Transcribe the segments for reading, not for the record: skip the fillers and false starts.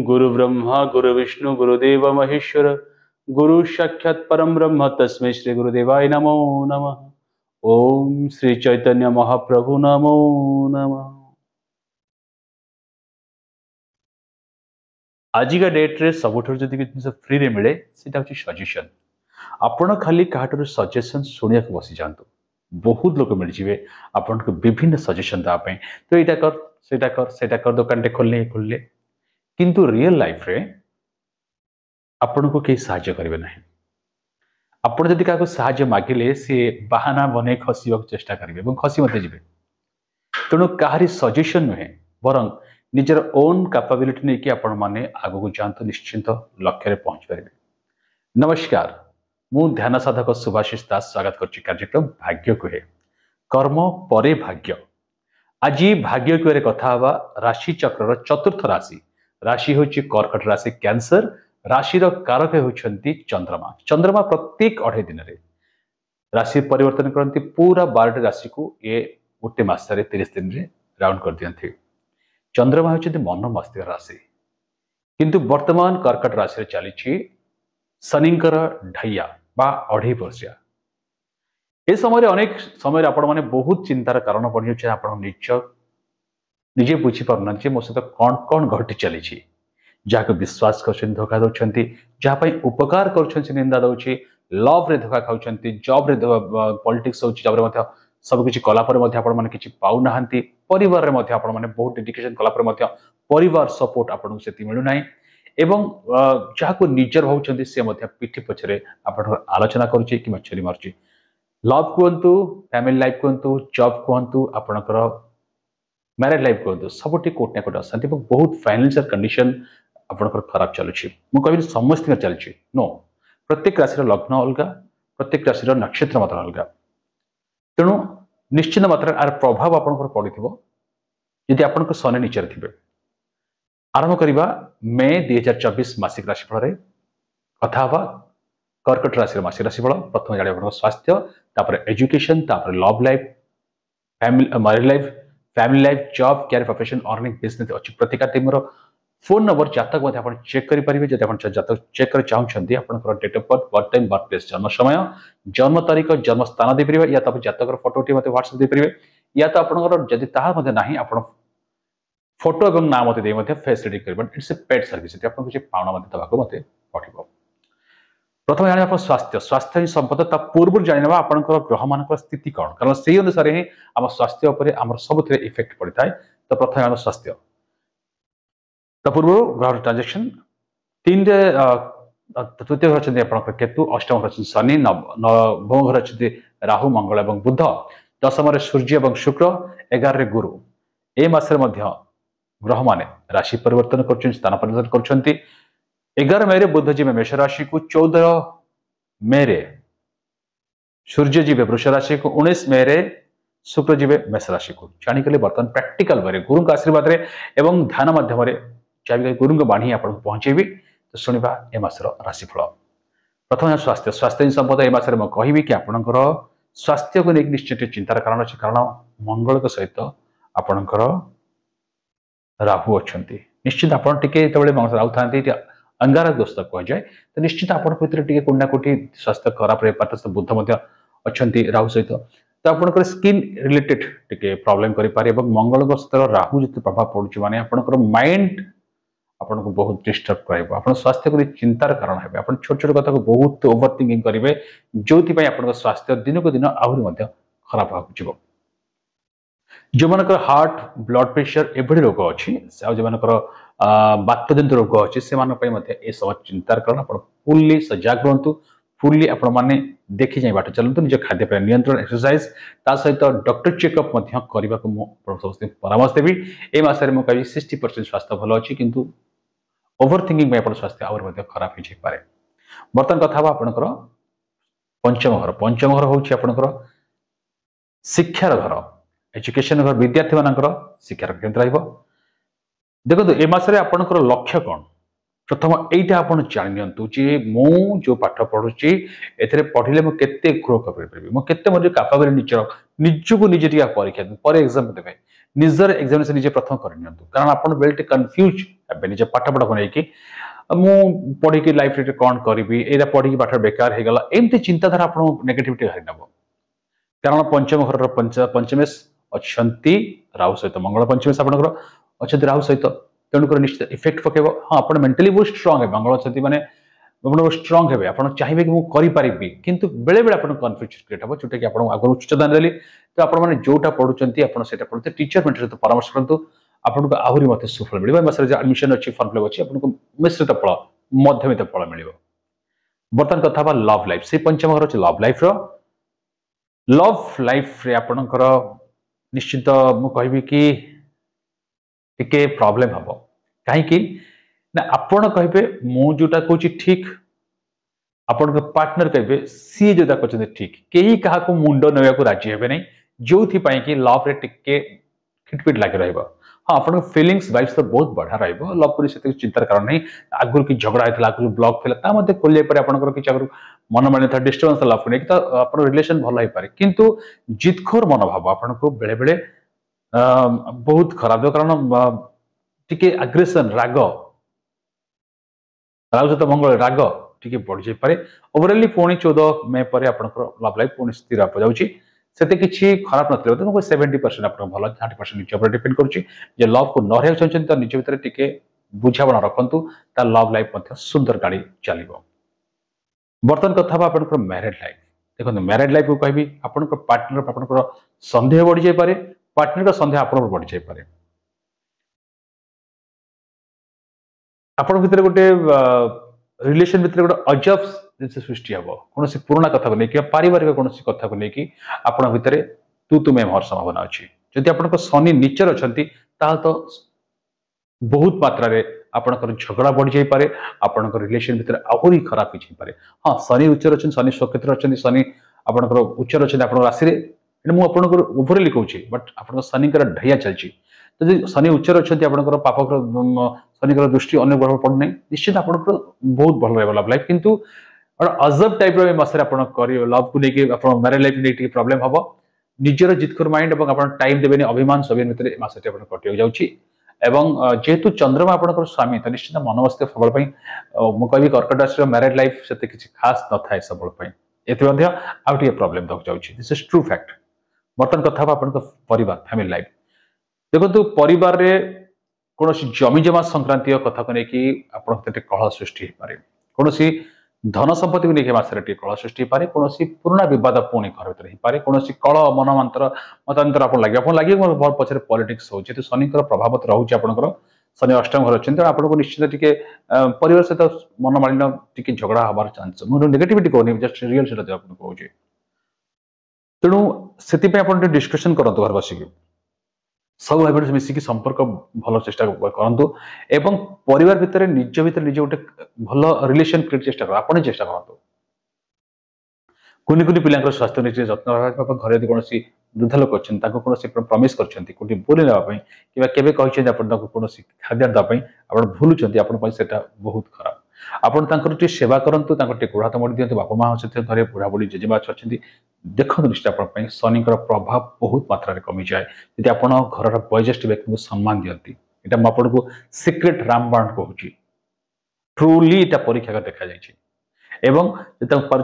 गुरु ब्रह्मा गुरु विष्णु गुरुदेव महेश्वर गुरु साक्षात् परम ब्रह्म तस्मै श्री गुरुदेवाय नमो नमः। ओम श्री चैतन्य महाप्रभु नमो नमः। आज का डेट रे सबुठ जदि फ्री रे मिले सेटा होची सजेशन। आपण खाली काहाटर सजेशन सुनिया को बसी जानतु, बहुत लोग मिल जिवे आपण को विभिन्न सजेशन दा पई। तो एटा कर सेटा कर दुकान टे खोलले किंतु रियल लाइफ रे आपण को कई सहायता करिवे नहीं। आपण जदि का सहायता मागिले सी बहाना बने खसिबा चेष्टा करिवे এবং खसी मते जिवे। तेणु काहारी सजेशन नुहे बरं निजर ओन कैपेबिलिटी नहीं कि आपण माने आगु को जानतु, निश्चिंत लक्ष्य रे पहुंच परिबे। नमस्कार, मु ध्यान साधक सुभाषिष दास स्वागत करछि कार्यक्रम भाग्य कुहे कर्म परे भाग्य। आज भाग्य कुहे कथा हवा राशि चक्र चतुर्थ राशि। राशि होछि कर्कट राशि कैंसर राशि कारक होछंती चंद्रमा। चंद्रमा प्रत्येक 28 दिन रे राशि परिवर्तन करती, पूरा 12 राशि को ये गोटे मास 30 दिन रे राउंड कर दियंती। चंद्रमा होछंती मन मस्तिष्क राशि, किंतु वर्तमान कर्कट राशि रे चली शनिंकर ढैया बा 2.5 वर्षिया। ए समय अनेक समय आपण माने बहुत चिंतार कारण बनि जाय। आपण निजे बुझी पारना जे मो सहित कौन कौन घटी चली, जहाँ विश्वास कर धोखा दौरान, जहाँ उपकार कर निंदा दौर, लव रे धोखा खाऊँ, जॉब रे पॉलिटिक्स हो सबकि कलापर कि पाऊ ना, परिवार में बहुत डेडिकेशन कलापर परिवार सपोर्ट आपको से मिलूना एवं जहाँ को निजर भावुं सी पिठी पछरे आलोचना करुच्चे कि छुरी मार्च। लव कहतु, फैमिली लाइफ कहतु, जॉब कहतु, आपणकर मैरिड लाइफ कहतु, सबुठी कोट ना कोट अशांति बहुत फाइनेंशियल कंडीशन आपणकर खराब चलुची। मु कहबी समस्त चलुची नो, प्रत्येक राशि लग्न अलग, प्रत्येक राशि नक्षत्र मात्र अलग। तेणु निश्चित मात्रा आर प्रभाव आपणकर पड़िथिबो यदि आपणकर शनि नीचर थिबे। आरंभ करिबा मे 2024 मासिक राशिफल रे कथा हवा कर्कट राशि मासिक राशिफल। प्रथम जाने आपन स्वास्थ्य, तापर एजुकेशन, तापर love life, family married life, family life, job, career, profession, earning, business अछि। प्रतिका टीमर फोन नंबर जातक मध्ये आपण चेक करि परिबे। जदि आपण जातक चेक कर चाहउछन्ती आपनकर date of birth time, birth place, जन्म समय, जन्म तारीख, जन्म स्थान दे परिबे, या त जातकर फोटो टी मते व्हाट्सएप दे परिबे, या त आपनकर जदि ताहा मध्ये नाही आपण फोटो एवं नाम मते दे मते फेस रीडिंग करबा। इट्स ए पेड सर्विस, आपन किछि पावना मते दबाको मते पठिबो। प्रथम जाने आपण स्वास्थ्य। स्वास्थ्य ही संपद। ता पूर्व जानिबा आपनकर ग्रह मानकर स्थिति कोन, कारण सेही अनुसार ही हम स्वास्थ्य ऊपर हमर सबथरे इफेक्ट पड़िथाय। तो प्रथम जानो स्वास्थ्य। तो पूर्व ग्रह ट्रांजैक्शन 3 रे तृतीय घर छथि आपनकर केतु, अष्टम घर छथि शनि, नवम घर छथि राहु, मंगल एवं बुध, दशम रे सूर्य एवं शुक्र, 11 रे गुरु। ए मासरे मध्य ग्रह माने राशि परिवर्तन कर स्थान परिवर्तन कर। 11 मे रे बुध जी मेष राशि को, 14 मे रे सूर्य जी वृष राशि को, 19 मे रे शुक्र जी मेष राशि को। जानिकले बर्तमान प्रैक्टिकल वे गुरु आशीर्वाद रे एवं ध्यान माध्यम रे चाहे गुरु बाणी आप पहुंचेबी। तो शुणा ए मासर राशिफल। प्रथम स्वास्थ्य। स्वास्थ्य संपद ए मासरे मैं कहबी कि आपणकर स्वास्थ्य को लेकिन निश्चित चिंतार कारण अच्छे, कारण मंगल के सहित आपणकर राहु अच्छी। निश्चित आपड़ टे राहु था अंगार दोस्त कह जाए, तो निश्चित आप कोना कोटी स्वास्थ्य खराब रही। बुध अच्छा राहु सहित, तो आपंकर स्किन रिलेटेड टे प्रॉब्लम करें। मंगल स्तर राहु जो प्रभाव पड़ुची माने आपंकर माइंड आपन को बहुत डिस्टर्ब कराइबो। आपन स्वास्थ्य को चिंतार कारण हेबे। आपन छोट छोट कथा को बहुत ओवर थिंकिंग करिवे, जोथि पय आपन स्वास्थ्य दिन को दिन आहुरी मध्य खराब हो जिवो। जो मानकर हार्ट, ब्लड प्रेशर एभଳି रोग अछि, जो मानकर बातजनित रोग अछि, से मान पय मते ए सब चिंतार कारण। आपन फुल्ली सजाग रहंतु, फुल्ली आपन माने देखि जाय बाट चलंतु, निज खाद्य पर नियंत्रण, एक्सरसाइज, ता सहित डॉक्टर चेकअप मध्य करबा को मो समस्त परामर्श देबी। ए मासरे मो कहि 60% स्वास्थ्य भलो अछि, किंतु ओवर थिंकिंग में आपन स्वास्थ्य और मध्य खराब हो जाय पारे। बर्तन कथा बा आपनकर पंचम घर। पंचम घर होछि आपनकर शिक्षार घर, एजुकेशन घर, विद्यार्थी मानकर शिक्षार केंद्र रहिबो। देखो ए मासरे आपनकर लक्ष्य कोन। प्रथम एटा आपन जानि नियंतु जे मो जो पाठ पढुची एथरे पढिले मो केते ग्रो कर परबी, मो केते मो कैपेबिलिटी निजको निजे परीक्षा पर एग्जाम देबे। निजर एग्जामिनेशन निजे प्रथम कर नियंतु, कारण आपन बेल्ट कंफ्यूज ଏବେ ନିଜ ପାଠପଢା को ନେଇକି ମୁଁ ପଢିକି ଲାଇଫ ରେ କଣ କରିବି ଏଇଟା ପଢିକି ପାଠ ବେକାର ହେଇଗଲା ଏମିତି ଚିନ୍ତାଧାରା ଆପଣ ନେଗେଟିଭିଟି ହାରି ନବ କାରଣ ପଞ୍ଚମ ଘରର ପଞ୍ଚमेश ଅଛନ୍ତି ରାହୁ ସହିତ ମଙ୍ଗଳ ପଞ୍ଚमेश ଆପଣଙ୍କର ଅଛନ୍ତି ରାହୁ ସହିତ ତେଣୁକରି ନିଶ୍ଚିତ ଇଫେକ୍ଟ ପକେଇବ ହଁ ଆପଣ ମେଣ୍ଟାଲି ବହୁତ ଷ୍ଟ୍ରଙ୍ଗ ହେବେ ମଙ୍ଗଳ ଅଛନ୍ତି ମାନେ ଆପଣ ଷ୍ଟ୍ରଙ୍ଗ ହେବେ ଆପଣ ଚାହିଁବେ କି ମୁଁ କରିପାରିବି କିନ୍ତୁ ବେଳେ ବେଳେ ଆପଣ କନଫ୍ୟୁଜନ କ୍ରିଏଟ ହେବ ଯୋଉଟା କି ଆପଣ ଆଗରୁ ଉଚ୍ଚଦାନ ଦେଲି ତ ଆପଣ ମାନେ ଯୋଉଟା ପଢୁଛନ୍ତି ଆପଣ ସେଇଟା ପଢୁଛନ୍ତି ଟିଚର ମେଣ୍ଟର ସହିତ ପରାମର୍ଶ କରନ୍ତୁ ଆପଣଙ୍କୁ ଆହୁରି ମଧ୍ୟ ସୁଫଳ ମିଳିବ ଏ ମାସରେ ଆଡମିସନ ଅଛି ଫର୍ମ ଫିଲଅପ୍ ଅଛି ଆପଣଙ୍କୁ ମିଶ୍ରିତ ଫଳ ମଧ୍ୟମିତ ଫଳ ମିଳିବ ବର୍ତ୍ତମାନ କଥା ହେବା ଲଭ୍ ଲାଇଫ ସେଇ ପଞ୍ଚମ ଘର ଅଛି ଲଭ୍ ଲାଇଫରେ ଆପଣଙ୍କର ନିଶ୍ଚିତ ମୁଁ କହିବି କି ଟିକେ ପ୍ରୋବ୍ଲେମ ହବ କାହିଁକି ନା ଆପଣ କହିବେ ମୁଁ ଯୋଉଟା କହୁଛି ଠିକ ଆପଣଙ୍କ ପାର୍ଟନର କହିବେ ସିଏ ଯୋଉଟା କରୁଛନ୍ତି ଠିକ କେହି କାହାକୁ ମୁଣ୍ଡ ନେବାକୁ ରାଜି ହେବେ ନାହିଁ ଯୋଉଥିପାଇଁ କି ଲଭ୍ ରେ ଟିକେ ଖିଟପିଟ ଲାଗି ରହିବ ହଁ ଆପଣଙ୍କ ଫିଲିଂସ ଭାଇବ୍ସ ତ ବହୁତ ବଢିଆ ରହିବ ଲଭ୍ କରି ସେତିକି ଚିନ୍ତାର କାରଣ ନାହିଁ ଆଗରୁ କିଛି ଝଗଡା ହେଇଥିଲା ଆଗରୁ ବ୍ଲକ୍ ଥିଲା ତା ମଧ୍ୟ ଖୋଲି ଯାଇପାରେ ଆପଣଙ୍କର କିଛି ଆଗରୁ ମନ ମାନିଥାଏ ଡିଷ୍ଟର୍ବାନ୍ସ ଲଭ୍କୁ ନେଇକି ତ ଆପଣଙ୍କ ରିଲେସନ ଭଲ ହେଇପାରେ କିନ୍ତୁ ଜିତଖୋର ମନୋଭାବ ଆପଣଙ୍କୁ ବେଳେ ବେଳେ ବହୁତ ଖରାପ କାରଣ ଟିକେ ଆଗ୍ରେସନ ରାଗ ସହିତ ମଙ୍ଗଳ ରାଗ ଟିକେ ବଢିଯାଇପାରେ ଓଭରାଲି ପୁଣି 14 ମେ ପରେ ଆପଣଙ୍କର ଲଭ୍ ଲାଇଫ ପୁଣି ସ୍ଥିର ଯାଉଛି ସେତେ କିଛି ଖରାପ ନଥିବ ତେଣୁ 70% ଆପଣଙ୍କ ଭଲ 30% ନିଜ ଉପରେ ଡିପେଣ୍ଡ କରୁଛି ଯେ ଲଭ୍କୁ ନ ରହିବାକୁ ଚାହୁଁଛନ୍ତି ତ ନିଜ ଭିତରେ ଟିକେ ବୁଝାମଣା ରଖନ୍ତୁ ତା ଲଭ୍ ଲାଇଫ ମଧ୍ୟ ସୁନ୍ଦର ଗାଡ଼ି ଚାଲିବ ବର୍ତ୍ତମାନ କଥା ହେବା ଆପଣଙ୍କର ମ୍ୟାରେଡ୍ ଲାଇଫ ଦେଖନ୍ତୁ ମ୍ୟାରେଡ୍ ଲାଇଫକୁ କହିବି ଆପଣଙ୍କ ପାର୍ଟନର ଆପଣଙ୍କର ସନ୍ଦେହ ବଢିଯାଇପାରେ ପାର୍ଟନରଙ୍କ ସନ୍ଦେହ ଆପଣଙ୍କର ବଢିଯାଇପାରେ ଆପଣଙ୍କ ଭିତରେ ଗୋଟେ ରିଲେସନ ଭିତରେ ଗୋଟେ ଅଜବ ଜିନିଷ ସୃଷ୍ଟି ହେବ କୌଣସି ପୁରୁଣା କଥାକୁ ନେଇକି ପାରିବାରିକ କୌଣସି କଥାକୁ ନେଇକି ଆପଣଙ୍କ ଭିତରେ ତୁ ତୁମେ ହେବାର ସମ୍ଭାବନା ଅଛି ଯଦି ଆପଣଙ୍କ ଶନି ନିଚର ଅଛନ୍ତି ତାହେଲେ ତ ବହୁତ ମାତ୍ରାରେ ଆପଣଙ୍କର ଝଗଡା ବଢିଯାଇପାରେ ଆପଣଙ୍କ ରିଲେସନ ଭିତରେ ଆହୁରି ଖରାପ ହେଇଯାଇପାରେ ହଁ ଶନି ଉଚ୍ଚର ଅଛନ୍ତି ଶନି ସ୍ୱକ୍ଷେତ୍ର ଅଛନ୍ତି ଶନି ଆପଣଙ୍କର ଉଚ୍ଚର ଅଛନ୍ତି ଆପଣଙ୍କ ରାଶିରେ ଏଇଟା ମୁଁ ଆପଣଙ୍କର ଓଭରାଲି କହୁଛି ବଟ୍ ଆପଣଙ୍କ ଶନିଙ୍କର ଢैଆ ଚାଲିଛି ଯଦି ଶନି ଉଚ୍ଚର ଅଛନ୍ତି ଆପଣଙ୍କର ପାପଗ୍ରହ ଶନିଙ୍କର ଦୃଷ୍ଟି ଅନ୍ୟ ଗ୍ରହ ପଡୁନାହିଁ ନିଶ୍ଚିତ ଆପଣଙ୍କର ବହୁତ ଭଲ ରହିବ ଲଭ୍ ଲାଇଫ କିନ୍ତୁ ଗୋଟେ ଅଜବ ଟାଇପ୍ର ଏ ମାସରେ ଆପଣ କରିବେ ଲଭ୍କୁ ନେଇକି ଆପଣ ମ୍ୟାରେଡ୍ ଲାଇଫ୍ ନେଇକି ଟିକେ ପ୍ରୋବ୍ଲେମ ହବ ନିଜର ଜିତଖୋର ମାଇଣ୍ଡ ଏବଂ ଆପଣ ଟାଇମ ଦେବେନି ଅଭିମାନ ସ୍ୱାଭିମାନ ଭିତରେ ଏ ମାସଟି ଆପଣ କଟିବାକୁ ଯାଉଛି ଏବଂ ଯେହେତୁ ଚନ୍ଦ୍ରମା ଆପଣଙ୍କର ସ୍ୱାମୀ ତ ନିଶ୍ଚିତ ମନୋବସ୍ଥିତ ସବୁବେଳେ ପାଇଁ ମୁଁ କହିବି କର୍କଟ ରାଶିର ମ୍ୟାରେଡ୍ ଲାଇଫ ସେତେ କିଛି ଖାସ ନଥାଏ ସବୁବେଳେ ପାଇଁ ଏତେ ମଧ୍ୟ ଆଉ ଟିକେ ପ୍ରୋବ୍ଲେମ ଦେବାକୁ ଯାଉଛି ଦିସ୍ ଇଜ ଟ୍ରୁ ଫ୍ୟାକ୍ଟ ବର୍ତ୍ତମାନ କଥା ହେବା ଆପଣଙ୍କ ପରିବାର ଫ୍ୟାମିଲି ଲାଇଫ ଦେଖନ୍ତୁ ପରିବାରରେ କୌଣସି ଜମିଜମା ସଂକ୍ରାନ୍ତୀୟ କଥାକୁ ନେଇକି ଆପଣଙ୍କ ଭିତରେ କଳହ ସୃଷ୍ଟି ହେଇପାରେ କୌଣସି ଧନ ସମ୍ପତ୍ତିକୁ ନେଇକି ମାସରେ ଟିକେ କଳହ ସୃଷ୍ଟି ହେଇପାରେ କୌଣସି ପୁରୁଣା ବିବାଦ ପୁଣି ଘର ଭିତରେ ହେଇପାରେ କୌଣସି କଳହ ମତାନ୍ତର ଆପଣ ଲାଗିବ ପଛରେ ପଲିଟିକ୍ସ ହଉଛି ଯେହେତୁ ଶନିଙ୍କର ପ୍ରଭାବ ରହୁଛି ଆପଣଙ୍କର ଶନି ଅଷ୍ଟମ ଘର ଅଛନ୍ତି ତେଣୁ ଆପଣଙ୍କୁ ନିଶ୍ଚିତ ଟିକେ ପରିବାର ସହିତ ମନମାଳିନ୍ୟ ଟିକେ ଝଗଡା ହବାର ଚାନ୍ସ ମୁଁ ନେଗେଟିଭିଟି କହୁନି ଜଷ୍ଟ ରିଅଲ ସେଟା ଆପଣଙ୍କୁ କହୁଛି ତେଣୁ ସେଥିପାଇଁ ଆପଣ ଟିକେ ଡିସ୍କସନ କରନ୍ତୁ ଘରେ ବସିକି ସବୁ ଭାଇ ଭଉଣୀ ମିଶିକି ସମ୍ପର୍କ ଭଲ ଚେଷ୍ଟା କରନ୍ତୁ ଏବଂ ପରିବାର ଭିତରେ ନିଜ ଭିତରେ ଗୋଟେ ଭଲ ରିଲେସନ କ୍ରିଏଟ ଚେଷ୍ଟା କର ଆପଣ ଚେଷ୍ଟା କରନ୍ତୁ କୁନି କୁନି ପିଲାଙ୍କର ସ୍ୱାସ୍ଥ୍ୟ ନିଜେ ଯତ୍ନ ରଖିବା ଘରେ ଯଦି କୌଣସି ବୃଦ୍ଧ ଲୋକ ଅଛନ୍ତି ତାଙ୍କୁ କୌଣସି ପ୍ରମିଶ କରିଛନ୍ତି କୋଉଠି ବୁଲି ନେବା ପାଇଁ କିମ୍ବା କେବେ କହିଛନ୍ତି ଆପଣ ତାଙ୍କୁ କୌଣସି ଖାଦ୍ୟ ଦେବା ପାଇଁ ଆପଣ ଭୁଲୁଛନ୍ତି ଆପଣଙ୍କ ପାଇଁ ସେଟା ବହୁତ ଖରାପ ଆପଣ ତାଙ୍କର ଟିକେ ସେବା କରନ୍ତୁ ତାଙ୍କର ଟିକେ ଗୋଡ଼ ହାତ ମୋଡ଼ି ଦିଅନ୍ତୁ ବାପା ମା ଅଛନ୍ତି ଘରେ ବୁଢ଼ାବୁଢ଼ୀ ଜେଜେମା ଅଛନ୍ତି ଦେଖନ୍ତୁ ନିଶ୍ଚୟ ଆପଣଙ୍କ ପାଇଁ ଶନିଙ୍କର ପ୍ରଭାବ ବହୁତ ମାତ୍ରାରେ କମିଯାଏ ଯଦି ଆପଣ ଘରର ବୟୋଜ୍ୟେଷ୍ଠ ବ୍ୟକ୍ତିଙ୍କୁ ସମ୍ମାନ ଦିଅନ୍ତି ଏଇଟା ମୁଁ ଆପଣଙ୍କୁ ସିକ୍ରେଟ ରାମବାଣ କହୁଛି ଟ୍ରୁଲି ଏଇଟା ପରୀକ୍ଷା ଦେଖାଯାଇଛି ଏବଂ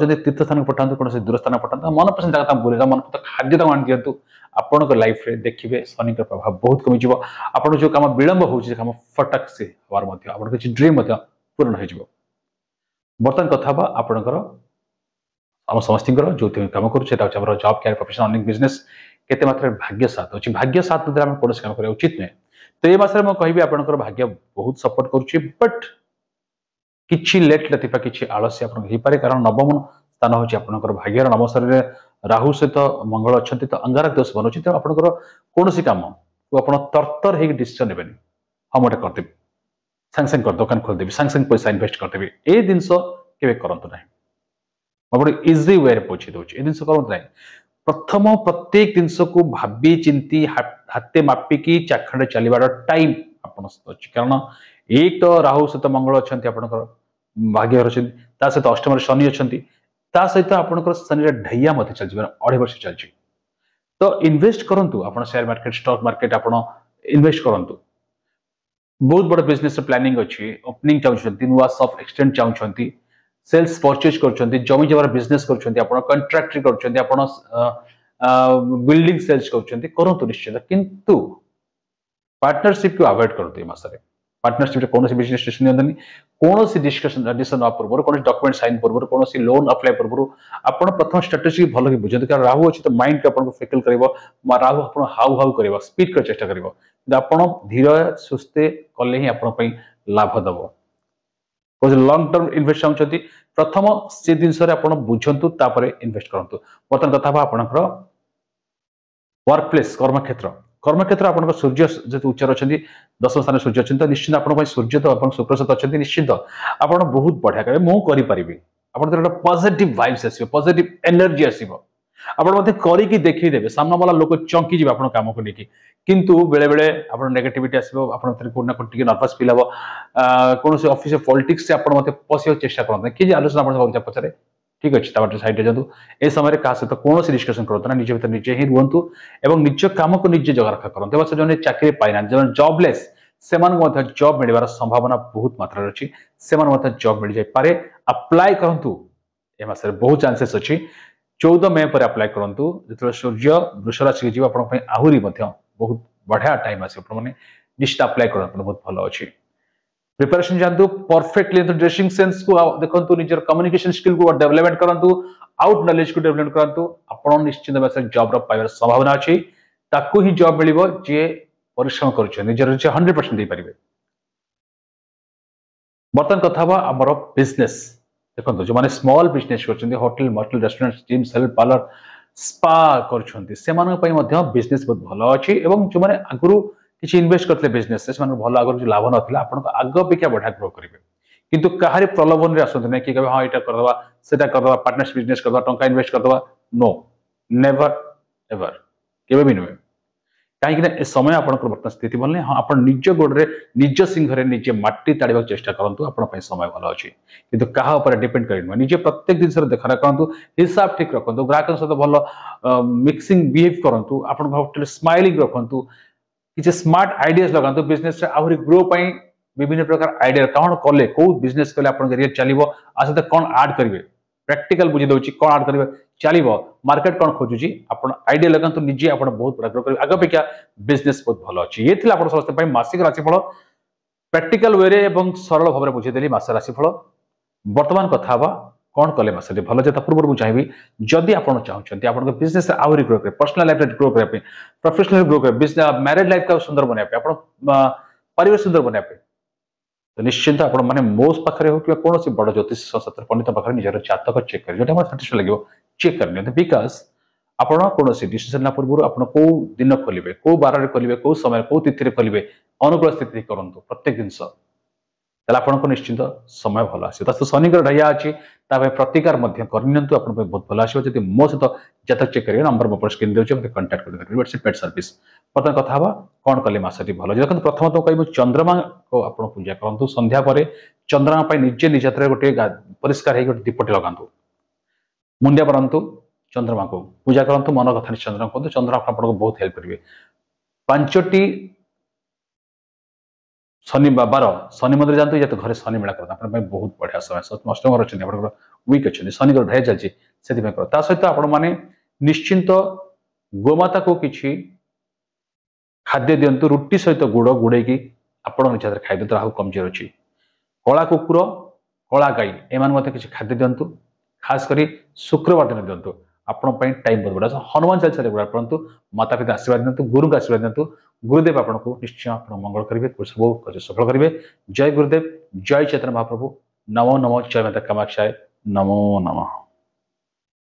ଯଦି ତୀର୍ଥସ୍ଥାନକୁ ପଠାନ୍ତୁ କୌଣସି ଦୂର ସ୍ଥାନ ପଠାନ୍ତୁ ମନପସନ୍ଦ ଜାଗା ତାଙ୍କୁ ବୁଲେଇବା ମନପସନ୍ଦ ଖାଦ୍ୟ ତାଙ୍କୁ ଆଣି ଦିଅନ୍ତୁ ଆପଣଙ୍କ ଲାଇଫରେ ଦେଖିବେ ଶନିଙ୍କର ପ୍ରଭାବ ବହୁତ କମିଯିବ ଆପଣ ଯୋଉ କାମ ବିଳମ୍ବ ହେଉଛି ସେ କାମ ଫଟାକ ସେ ହବାର ମଧ୍ୟ ଆପଣଙ୍କ କିଛି ଡ୍ରିମ୍ ମଧ୍ୟ ପୂରଣ ହେଇଯିବ ବର୍ତ୍ତମାନ କଥା ହେବା ଆପଣଙ୍କର ଆମ ସମସ୍ତଙ୍କର ଯୋଉଥିପାଇଁ କାମ କରୁଛୁ ସେଟା ହେଉଛି ଆମର ଜବ୍ କ୍ୟାରିୟର ପ୍ରଫେସନ ଅନେକ ବିଜନେସ୍ କେତେ ମାତ୍ରାରେ ଭାଗ୍ୟ ସାଥ ଅଛି ଭାଗ୍ୟ ସାଥ ନଦେଲେ ଆମେ କୌଣସି କାମ କରିବା ଉଚିତ ନୁହେଁ ତ ଏ ମାସରେ ମୁଁ କହିବି ଆପଣଙ୍କର ଭାଗ୍ୟ ବହୁତ ସପୋର୍ଟ କରୁଛି ବଟ୍ କିଛି ଲେଟ୍ ରାତିପା କିଛି ଆଳସ୍ୟ ଆପଣଙ୍କ ହେଇପାରେ କାରଣ ନବମ ସ୍ଥାନ ହେଉଛି ଆପଣଙ୍କର ଭାଗ୍ୟର ନବମ ସ୍ଥାନରେ ରାହୁ ସହିତ ମଙ୍ଗଳ ଅଛନ୍ତି ତ ଅଙ୍ଗାରକ ଦୋଷ ବନୁଛି ତେଣୁ ଆପଣଙ୍କର କୌଣସି କାମକୁ ଆପଣ ତରତର ହେଇକି ଡିସିସନ ନେବେନି ହଁ ମୁଁ ଏଟା କରିଦେବି ସାଙ୍ଗେ ସାଙ୍ଗେ ଦୋକାନ ଖୋଲିଦେବି ସାଙ୍ଗେ ସାଙ୍ଗେ ପଇସା ଇନଭେଷ୍ଟ କରିଦେବି ଏ ଜିନିଷ କେବେ କରନ୍ତୁ ନାହିଁ ଆପଣ ଇଜି ୱେରେ ପହଞ୍ଚି ଦେଉଛି ଏ ଜିନିଷ କରନ୍ତୁ ନାହିଁ ପ୍ରଥମ ପ୍ରତ୍ୟେକ ଜିନିଷକୁ ଭାବି ଚିନ୍ତି ହାତେ ମାପିକି ଚାଖଣ୍ଡେ ଚାଲିବାର ଟାଇମ ଆପଣ ଅଛି କାରଣ ଏକ ତ ରାହୁ ସହିତ ମଙ୍ଗଳ ଅଛନ୍ତି ଆପଣଙ୍କର ଭାଗ୍ୟ ଅଛନ୍ତି ତା ସହିତ ଅଷ୍ଟମରେ ଶନି ଅଛନ୍ତି ତା ସହିତ ଆପଣଙ୍କର ଶନିର ଢୈୟା ମଧ୍ୟ ଚାଲିଛି 2.5 ବର୍ଷ ଚାଲିଛି ତ ଇନଭେଷ୍ଟ କରନ୍ତୁ ଆପଣ ସେୟାର ମାର୍କେଟ ଷ୍ଟକ୍ ମାର୍କେଟ ଆପଣ ଇନଭେଷ୍ଟ କରନ୍ତୁ बहुत बड़ बिजनेस प्लानिंग अच्छी ओपनिंग चाहते नुआ सॉफ्ट एक्सटेंड चाहते सेल्स परचेज कर जमी जमार बिजनेस कंट्राक्ट कर बिल्डिंग सेल्स करूँ निश्चित किंतु पार्टनरशिप को अवॉइड करते मसरे पार्टनरशिप कौन बिजनेस डिसीजन नि कौन डिस्कशन डिसीजन पूर्व कौन डॉक्यूमेंट साइन पूर्व कौन लोन अप्लाई पूर्व आप प्रथम स्ट्रेटेजी भल कि बुझे कारण राहु अच्छी तो माइंड को फेकल कर राहु आप हाउ हाउ कर स्पीड कर चेष्टा कर धीर सुस्थे कले ही आप लाभ दब लंग टर्म इन्वेस्ट चाहते प्रथम से जिन बुझंतु इन्वेस्ट करूँ बर्तमान कथा आपंकर वर्क प्लेस कर्मक्षेत्र आप सूर्य जो उच्चर अच्छा 10 स्थान सूर्य अच्छे तो निश्चित आप सूर्य तो शुक्रसत अच्छा निश्चित आप बहुत बढ़िया करेंगे मुझे करें आप पॉजिटिव वाइब्स आसो पॉजिटिव एनर्जी आसो आप देखीदेवे सामना वाला लोक चंकी जी आप काम को लेकिन किंतु बेले बेले आप नेगेटिविटी आसो आप नर्भस फिल हम कौन ऑफिस पॉलिटिक्स से आप पशा चेष्टा करते किए आलोचना पचारे ठीक अच्छे सैड जातु ए समय क्या सहित कौन डिस्कसन करूँ ना निज भर निजे ही रुहतु एवं निज कम को निजे जगह रखा करूँ जो चाकरी पाइना जो जॉबलेस से जॉब मिलवार संभावना बहुत मात्रा अच्छी से जॉब मिल जाए अप्लाई करूँ ए मस बहुत चांसेस अच्छी 14 मई पर अप्लाई करूँ जो सूर्य वृष राशि जी आहरी बहुत बढ़िया टाइम आसने निश्चित अप्लाई कर बहुत भल अच्छी प्रिपरेशन जानतु परफेक्टली ड्रेसिंग सेंस को देखो निजर कम्युनिकेशन स्किल को डेवलपमेंट करूँ आउट नॉलेज को डेवलपमेंट करूँ आप निश्चित भाव जॉब पाइबार संभावना अच्छी ताकू ही जॉब मिल जी परिश्रम कर 100% दे पारे बर्तमान कथा आमर बिजनेस देखो जो मैंने स्मॉल बिजनेस कर होटल मोटेल रेस्टोरेंट जिम सेल पार्लर स्पा कर बिजनेस बहुत भल अच्छी जो मैंने आगुरी किसी इन्वेस्ट करते बिजनेस से भल आगे लाभ ना आप आग अपेक्षा बढ़िया ग्रो करेंगे किंतु कहारी प्रलोभन में आसते ना कि हाँ यहाँ करदे से पार्टनरशिप बिजनेस करदे टंका इन्वेस्ट करदे नो नेवर एवर केवे भी नुहे कहीं समय आप बर्तमान स्थिति भल नहीं हाँ आप निज गोड़े निज सिंह निजे माटी ताड़ा चेष्टा करूँ आप समय भल अच्छी कि क्या डिपेंड कर निजे प्रत्येक जिन देखा करूँ हिसाब ठीक रखु ग्राहक सहित भल मिक्सिंग बिहेव करूँ आप स्माइलिंग रखु किसी स्मार्ट आइडियाज लगातु बिजनेस आहरी ग्रो पाई विभिन्न प्रकार आइडिया कौन कले कौ बिजनेस कले आप चलो आ सहित कौन आड करेंगे प्रैक्टिकल बुझे दूसरी कौन आड करेंगे चलो मार्केट कौन खोजुची आप आइडिया लगातु निजे आप बहुत बड़ा ग्रो करेंगे आग अपेक्षा बिजनेस बहुत भल अच्छी ये आप समस्त मासिक राशिफल प्रैक्टिकल वे सरल भाव में बुझेदेली मास राशिफल बर्तमान कथा कौन कले मासे भल जे पूर्व मुझे चाहिए जदि आप चाहते आप बिजनेस आहरी ग्रो करें पर्सनल लाइफ ग्रो करने प्रोफेशनल ग्रो करें मैरिड लाइफ का सुंदर बनाया परिवेश सुंदर बनाया तो निश्चिंत आप मो पाखे हो कि कौन बड़ ज्योतिष शास्त्र पंडित पाखे निजर जातक चेक करें जो साटिस्फाई लगे चेक करनी बिकज आप कौन डिसीजन ना पूर्व आप कौ दिन खोलेंगे कौ बारे खोलेंगे कौ समय कौ तिथि खोलेंगे अनुकूल स्थिति करूँ प्रत्येक जिनस आपको निश्चित समय भल आस शनि ढैया अच्छी प्रतिकार करनी बहुत भल आसो जब मो सहित जातक चेक करेंगे नंबर मोबाइल स्क्रीन देते मतलब कंटाक्ट करेंगे पेड सर्विस बर्तमान कथा कौन कले मसटी भल देखो प्रथम तो कह चंद्रमा को आप पूजा करूँ संध्या पर चंद्रमा निजे निज हाथ में गोटे परिष्कार गोटे दीपटे लगातु मुंडिया पड़ू चंद्रमा को पूजा करूँ मन कथा चंद्रमा कहते चंद्रमा आपको बहुत हेल्प करेंगे 5टी शनि बार शनि मंदिर जानते या तो घर शनि मेला करते बहुत बढ़िया समय अष्टम घर अच्छे वीक अच्छे शनि ग्रह ढाई चलती से सहित आपण मैंने निश्चिंत गोमाता को किसी खाद्य दिंतु रुटी सहित गुड़ गुड़े आप निज हाथ खाई दिखाई राहु कमजोर अच्छी कला कुकुर कला गाई एम किसी खाद्य दिंतु खास कर शुक्रवार दिन दिंतु आपण टाइम बहुत बढ़िया हनुमान चालीसा रेगुलर पढ़ु माता पिता आशीर्वाद दिंतु गुरु का आशीर्वाद दिंतु गुरुदेव आपको निश्चय आप मंगल करेंगे सब सफल करेंगे जय गुरुदेव जय चैतन्य महाप्रभु नमो नमो जय माता कामाक्षाय नमो नमः।